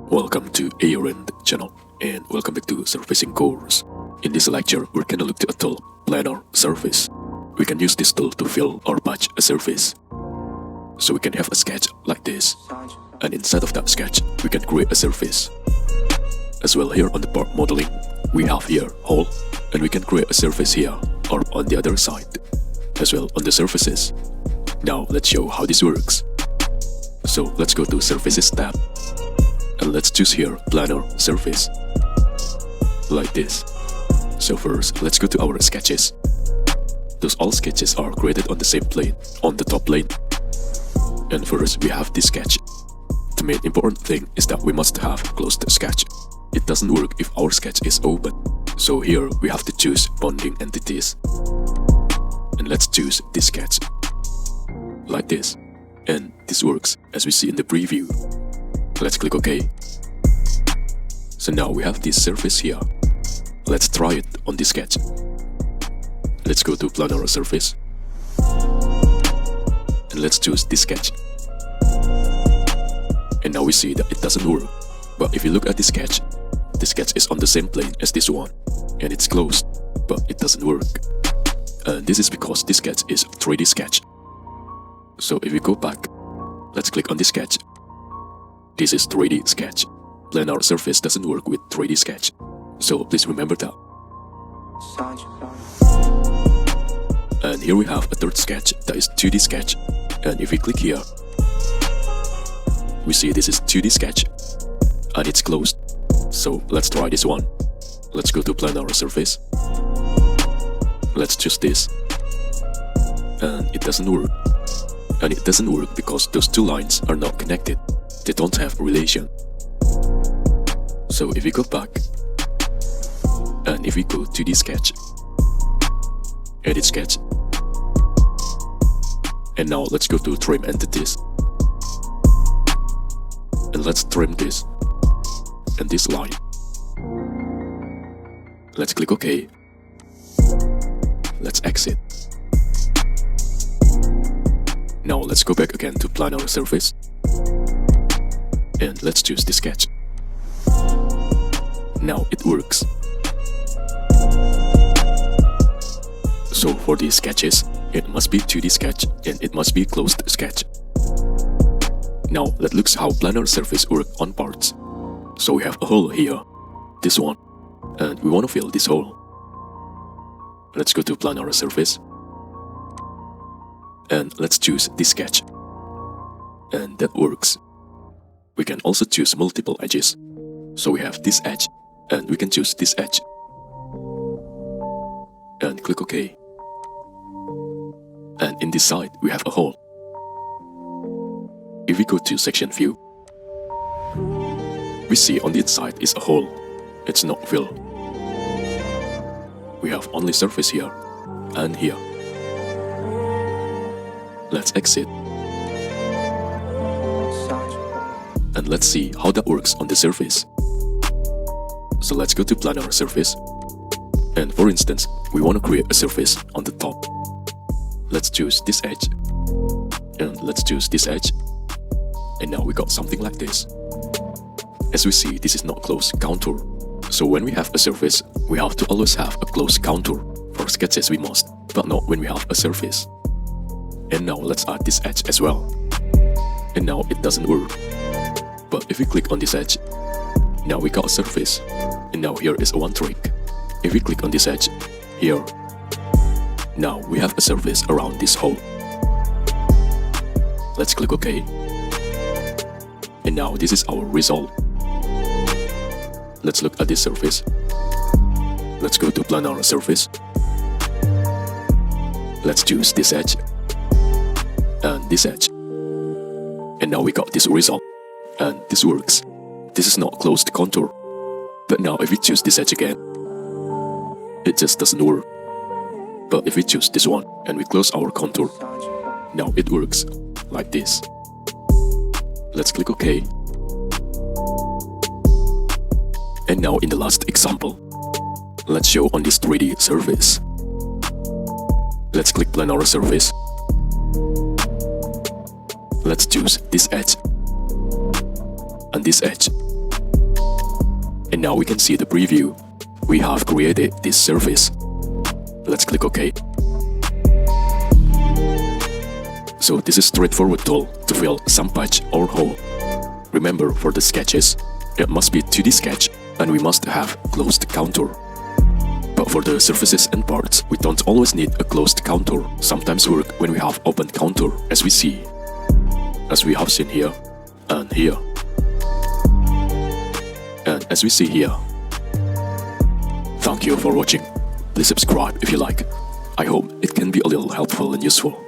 Welcome to AER Int channel and welcome back to Surfacing course. In this lecture, we're gonna look to a tool, Planar Surface. We can use this tool to fill or patch a surface. So we can have a sketch like this, and inside of that sketch, we can create a surface. As well, here on the part modeling, we have here hole, and we can create a surface here or on the other side, as well on the surfaces. Now let's show how this works. So let's go to Surfaces tab, and let's choose here Planar Surface, like this. So first, let's go to our sketches. Those all sketches are created on the same plane, on the top plane. And first, we have this sketch. The main important thing is that we must have closed sketch. It doesn't work if our sketch is open. So here, we have to choose bounding entities. And let's choose this sketch, like this. And this works as we see in the preview. Let's click OK. So now we have this surface here. Let's try it on this sketch. Let's go to Planar Surface. And let's choose this sketch. And now we see that it doesn't work. But if you look at the sketch is on the same plane as this one. And it's closed, but it doesn't work. And this is because this sketch is 3D sketch. So if we go back, let's click on this sketch. This is 3D sketch. Planar Surface doesn't work with 3D sketch. So please remember that. And here we have a third sketch that is 2D sketch. And if we click here, we see this is 2D sketch and it's closed. So let's try this one. Let's go to Planar Surface. Let's choose this. And it doesn't work. And it doesn't work because those two lines are not connected. They don't have relation. So if we go back, and if we go to the sketch, edit sketch, and now let's go to trim entities, and let's trim this and this line. Let's click OK. Let's exit. Now let's go back again to Planar Surface, and let's choose the sketch. Now it works. So for these sketches, it must be 2D sketch and it must be closed sketch. Now let's look how Planar Surface work on parts. So we have a hole here, this one, and we want to fill this hole. Let's go to Planar Surface, and let's choose this sketch. And that works. We can also choose multiple edges. So we have this edge, and we can choose this edge. And click OK. And in this side, we have a hole. If we go to section view, we see on the inside is a hole. It's not filled. We have only surface here and here. Let's exit. And let's see how that works on the surface. So let's go to Planar Surface. And for instance, we want to create a surface on the top. Let's choose this edge. And let's choose this edge. And now we got something like this. As we see, this is not closed contour. So when we have a surface, we have to always have a closed contour. For sketches we must, but not when we have a surface. And now let's add this edge as well. And now it doesn't work. But if we click on this edge, now we got a surface. And now here is one trick. If we click on this edge, here, now we have a surface around this hole. Let's click OK. And now this is our result. Let's look at this surface. Let's go to Planar Surface. Let's choose this edge and this edge. And now we got this result. And this works. This is not closed contour. But now if we choose this edge again, it just doesn't work. But if we choose this one and we close our contour, now it works like this. Let's click OK. And now in the last example, let's show on this 3D surface. Let's click Planar Surface. Let's choose this edge and this edge. And now we can see the preview. We have created this surface. Let's click OK. So this is straightforward tool to fill some patch or hole. Remember, for the sketches, it must be 2D sketch and we must have closed contour. But for the surfaces and parts, we don't always need a closed contour. Sometimes work when we have open contour, as we see. As we have seen here, and here. And as we see here. Thank you for watching. Please subscribe if you like. I hope it can be a little helpful and useful.